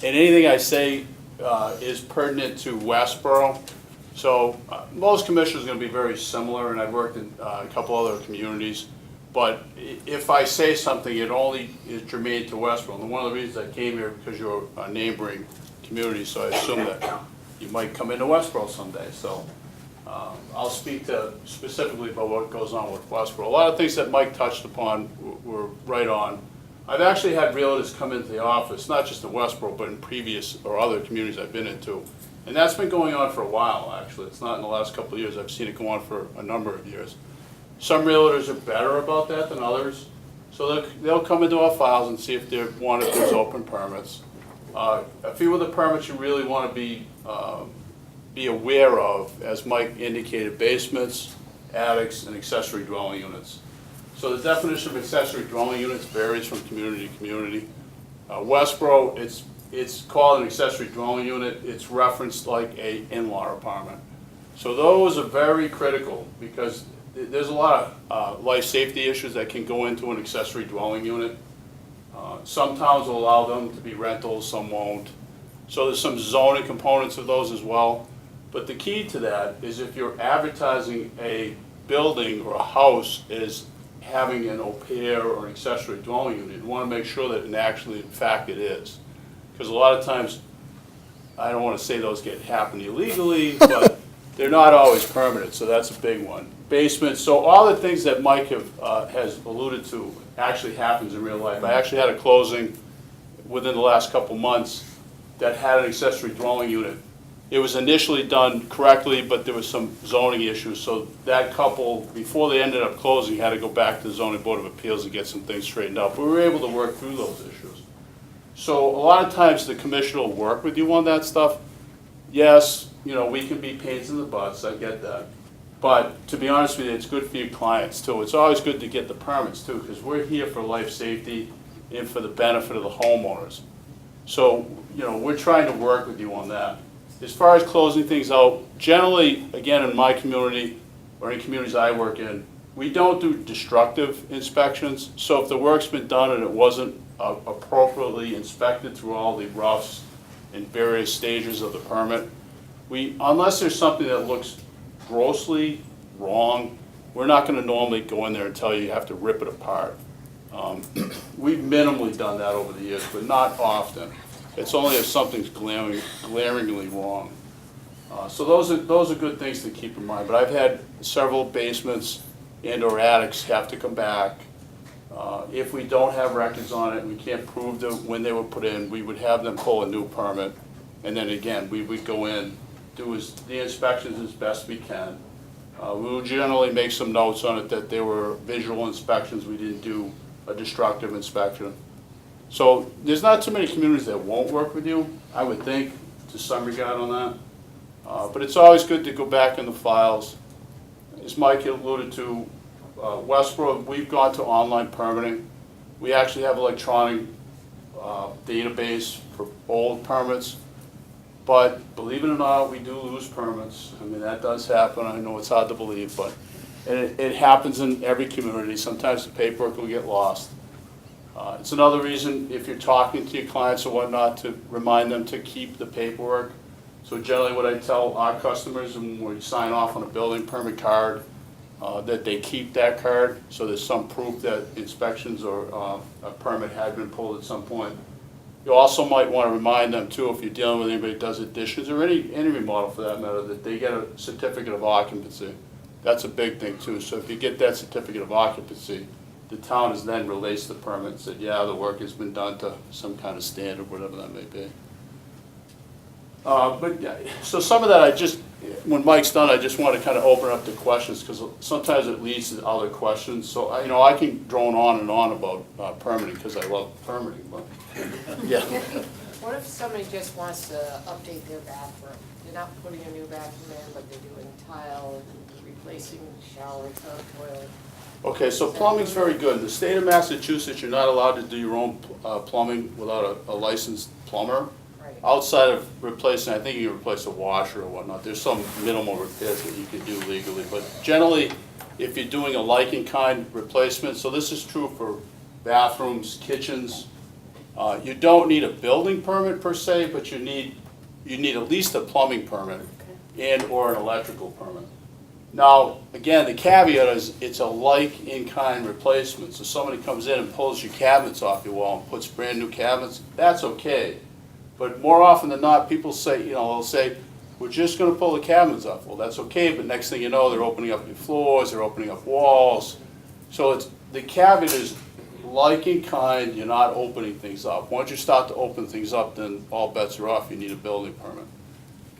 And anything I say is pertinent to Westboro. So most commissioners are going to be very similar, and I've worked in a couple other communities. But if I say something, it only is germane to Westboro. And one of the reasons I came here because you're a neighboring community, so I assume that you might come into Westboro someday. So I'll speak to specifically about what goes on with Westboro. A lot of things that Mike touched upon were right on. I've actually had realtors come into the office, not just in Westboro, but in previous or other communities I've been into. And that's been going on for a while, actually. It's not in the last couple of years. I've seen it go on for a number of years. Some realtors are better about that than others. So they'll come into our files and see if there's open permits. A few of the permits you really want to be aware of, as Mike indicated, basements, attics, and accessory dwelling units. So the definition of accessory dwelling units varies from community to community. Westboro, it's called an accessory dwelling unit. It's referenced like a in-law apartment. So those are very critical because there's a lot of life safety issues that can go into an accessory dwelling unit. Some towns will allow them to be rentals, some won't. So there's some zoning components of those as well. But the key to that is if you're advertising a building or a house as having an au pair or an accessory dwelling unit, you want to make sure that in fact it is. Because a lot of times, I don't want to say those happen illegally, but they're not always permanent, so that's a big one. Basements, so all the things that Mike has alluded to actually happens in real life. I actually had a closing within the last couple months that had an accessory dwelling unit. It was initially done correctly, but there was some zoning issues, so that couple, before they ended up closing, had to go back to the zoning board of appeals and get some things straightened out. But we were able to work through those issues. So a lot of times the commissioner will work with you on that stuff. Yes, we can be pains in the butts, I get that. But to be honest with you, it's good for your clients too. It's always good to get the permits too, because we're here for life safety and for the benefit of the homeowners. So, we're trying to work with you on that. As far as closing things out, generally, again, in my community or in communities I work in, we don't do destructive inspections. So if the work's been done and it wasn't appropriately inspected through all the roughs and various stages of the permit, unless there's something that looks grossly wrong, we're not going to normally go in there and tell you have to rip it apart. We've minimally done that over the years, but not often. It's only if something's glaringly wrong. So those are good things to keep in mind. But I've had several basements and or attics have to come back. If we don't have records on it, we can't prove when they were put in, we would have them pull a new permit. And then again, we would go in, do the inspections as best we can. We would generally make some notes on it that there were visual inspections. We didn't do a destructive inspection. So there's not too many communities that won't work with you, I would think, to some regard on that. But it's always good to go back in the files. As Mike alluded to, Westboro, we've gone to online permitting. We actually have electronic database for old permits. But believe it or not, we do lose permits. I mean, that does happen. I know it's hard to believe, but it happens in every community. Sometimes the paperwork will get lost. It's another reason, if you're talking to your clients or whatnot, to remind them to keep the paperwork. So generally what I tell our customers when we sign off on a building permit card, that they keep that card so there's some proof that inspections or a permit had been pulled at some point. You also might want to remind them too, if you're dealing with anybody that does additions or any remodel for that matter, that they get a certificate of occupancy. That's a big thing too. So if you get that certificate of occupancy, the town has then released the permit and said, yeah, the work has been done to some kind of standard, whatever that may be. So some of that when Mike's done, I just want to kind of open up to questions because sometimes it leads to other questions. So, I can drone on and on about permitting because I love permitting, but yeah. What if somebody just wants to update their bathroom? They're not putting a new bathroom in, but they're doing tile, replacing shower, tub, toilet. Okay, so plumbing's very good. In the state of Massachusetts, you're not allowed to do your own plumbing without a licensed plumber. Right. Outside of replacing, I think you can replace a washer or whatnot. There's some minimal repairs that you can do legally, but generally, if you're doing a like-in-kind replacement, so this is true for bathrooms, kitchens, You don't need a building permit per se, but you need at least a plumbing permit and or an electrical permit. Now, again, the caveat is it's a like-in-kind replacement. So somebody comes in and pulls your cabinets off your wall and puts brand new cabinets, that's okay. But more often than not, people say, they'll say, we're just gonna pull the cabinets off. Well, that's okay, but next thing you know, they're opening up your floors, they're opening up walls. So the caveat is like in kind, you're not opening things up. Once you start to open things up, then all bets are off, you need a building permit.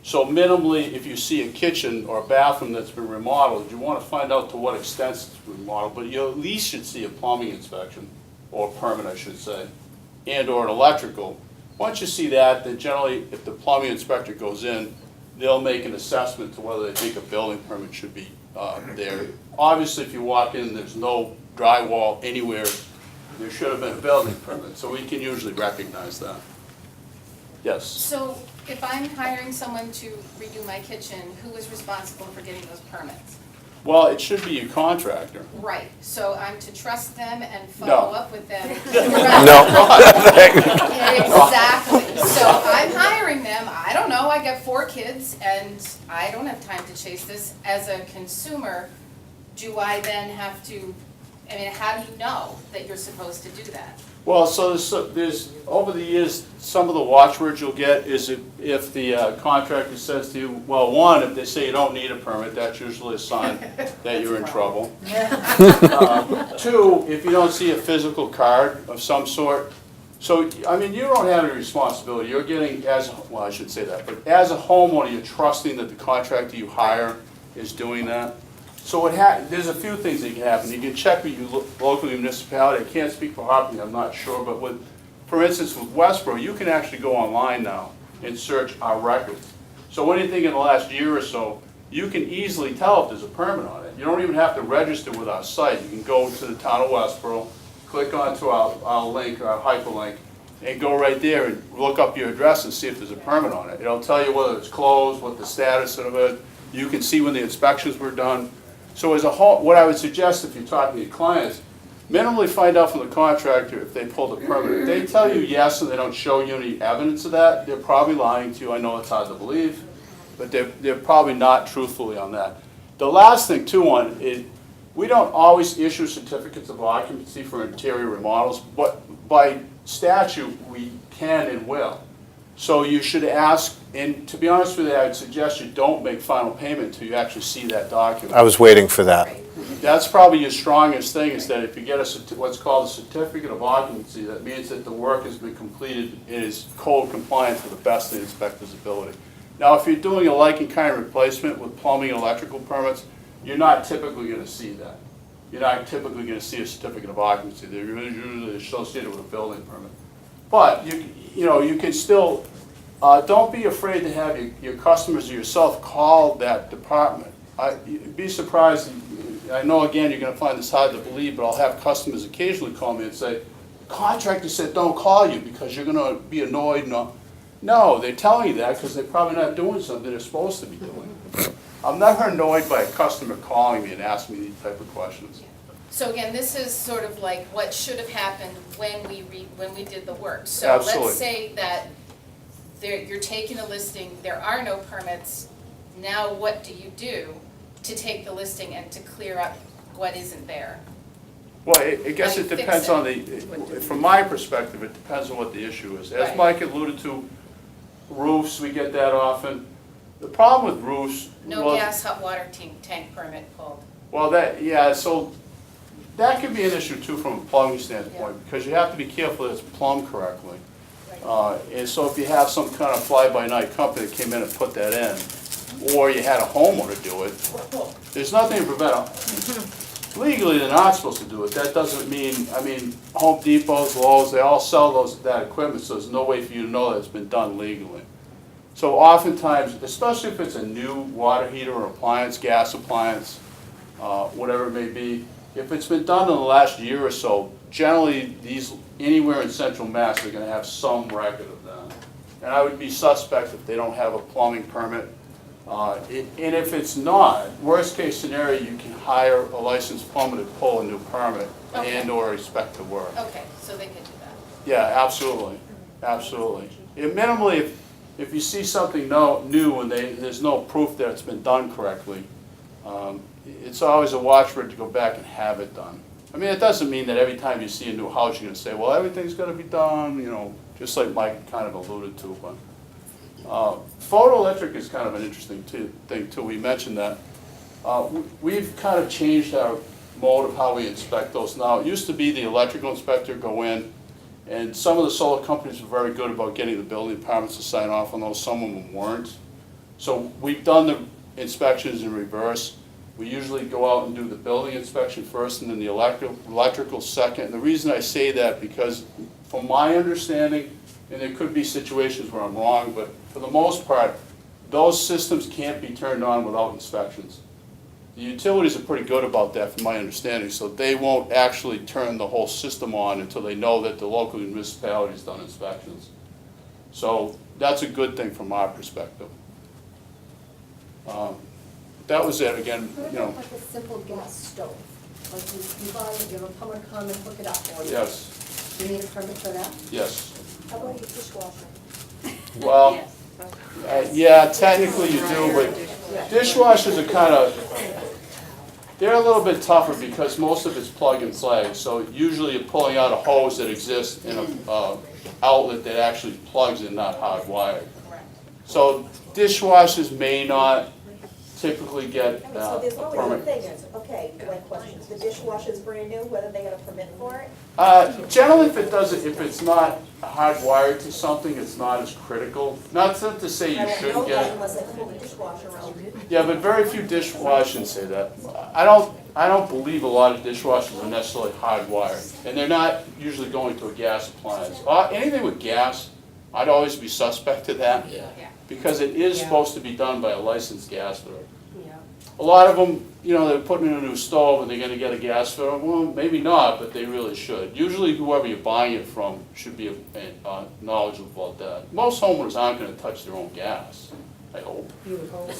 So minimally, if you see a kitchen or a bathroom that's been remodeled, you wanna find out to what extent it's been remodeled, but you at least should see a plumbing inspection, or permit, I should say, and or an electrical. Once you see that, then generally, if the plumbing inspector goes in, they'll make an assessment to whether they think a building permit should be there. Obviously, if you walk in, there's no drywall anywhere, there should have been a building permit, so we can usually recognize that. Yes? So if I'm hiring someone to redo my kitchen, who is responsible for getting those permits? Well, it should be your contractor. Right, so I'm to trust them and follow up with them? Exactly, so I'm hiring them, I don't know, I got 4 kids and I don't have time to chase this. As a consumer, do I then have to, how do you know that you're supposed to do that? Well, so there's, over the years, some of the watchwords you'll get is if the contractor says to you, well, one, if they say you don't need a permit, that's usually a sign that you're in trouble. 2, if you don't see a physical card of some sort. So, you don't have any responsibility. You're getting, well, I should say that, but as a homeowner, you're trusting that the contractor you hire is doing that. So there's a few things that can happen. You can check with your local municipality. I can't speak for Hartley, I'm not sure, but for instance, with Westboro, you can actually go online now and search our records. So anything in the last year or so, you can easily tell if there's a permit on it. You don't even have to register with our site. You can go to the town of Westboro, click onto our link, our hyperlink, and go right there and look up your address and see if there's a permit on it. It'll tell you whether it's closed, what the status of it. You can see when the inspections were done. So as a whole, what I would suggest if you're talking to your clients, minimally find out from the contractor if they pulled a permit. If they tell you yes and they don't show you any evidence of that, they're probably lying to you. I know it's hard to believe, but they're probably not truthfully on that. The last thing too on is, we don't always issue certificates of occupancy for interior remodels, but by statute, we can and will. So you should ask, and to be honest with you, I would suggest you don't make final payment until you actually see that document. I was waiting for that. That's probably your strongest thing, is that if you get what's called a certificate of occupancy, that means that the work has been completed and is code compliant to the best of the inspector's ability. Now, if you're doing a like-in-kind replacement with plumbing and electrical permits, you're not typically going to see that. You're not typically going to see a certificate of occupancy. They're usually associated with a building permit. But you can still, don't be afraid to have your customers or yourself call that department. You'd be surprised, I know again you're going to find this hard to believe, but I'll have customers occasionally call me and say, contractor said don't call you because you're going to be annoyed. No, they're telling you that because they're probably not doing something they're supposed to be doing. I'm never annoyed by a customer calling me and asking me these type of questions. So again, this is sort of like what should have happened when we did the work. So Absolutely. let's say that you're taking a listing, there are no permits. Now what do you do to take the listing and to clear up what isn't there? Well, I guess How it do you depends fix on it? from my perspective, it depends on what the issue is. As Right. Mike alluded to, roofs, we get that often. The problem with roofs. No well, gas hot water tank permit pulled. Well, so that could be an issue too from a plumbing standpoint, because you have to be careful that it's plumbed correctly. And so if you have some kind of fly-by-night company that came in and put that in, or you had a homeowner do it, there's nothing to prevent them. Legally, they're not supposed to do it. That doesn't mean, Home Depots, Lowe's, they all sell that equipment, so there's no way for you to know that it's been done legally. So oftentimes, especially if it's a new water heater or appliance, gas appliance, whatever it may be, if it's been done in the last year or so, generally anywhere in central Mass, they're gonna have some record of that. And I would be suspect if they don't have a plumbing permit. And if it's not, worst case scenario, you can hire a licensed plumber to pull a new permit Okay. and or inspect the work. Okay, so they could do that. Yeah, absolutely, absolutely. And minimally, if you see something new and there's no proof that it's been done correctly, it's always a watch for it to go back and have it done. I mean, it doesn't mean that every time you see a new house, you're gonna say, well, everything's gonna be done, you know, just like Mike kind of alluded to, but. Photoelectric is kind of an interesting thing too. We mentioned that. We've kind of changed our mode of how we inspect those now. It used to be the electrical inspector go in, and some of the solar companies were very good about getting the building departments to sign off on those, some of them weren't. So we've done the inspections in reverse. We usually go out and do the building inspection first and then the electrical second. And the reason I say that, because from my understanding, and there could be situations where I'm wrong, but for the most part, those systems can't be turned on without inspections. The utilities are pretty good about that from my understanding, so they won't actually turn the whole system on until they know that the local municipality's done inspections. So that's a good thing from our perspective. That was it, again, What you know, about like a simple gas stove? Like you buy it, you have a plumber come and hook it up for you? yes, Do you need a permit for that? yes. How about your dishwasher? Well, yeah, technically you do, but dishwashers are kind of, they're a little bit tougher because most of it's plug and play. So usually you're pulling out a hose that exists in a outlet that actually plugs in, not hardwired. Correct. So dishwashers may not typically get I mean, so there's a always the permit. thing is, okay, like questions, the dishwasher's brand new, whether they got a permit for it? Generally, if it's not hardwired to something, it's not as critical. Not to say you I won't know shouldn't that get it. unless I pull the dishwasher out. Yeah, but very few dishwashers say that. I don't believe a lot of dishwashers are necessarily hardwired, and they're not usually going to a gas appliance. Anything with gas, I'd always be suspect to that, Yeah. because it is supposed to be done by a licensed gas fitter. Yeah. A lot of them, you know, they're putting in a new stove and they're gonna get a gas fitter. Well, maybe not, but they really should. Usually whoever you're buying it from should be knowledgeable about that. Most homeowners aren't gonna touch their own gas, I hope. You would hope.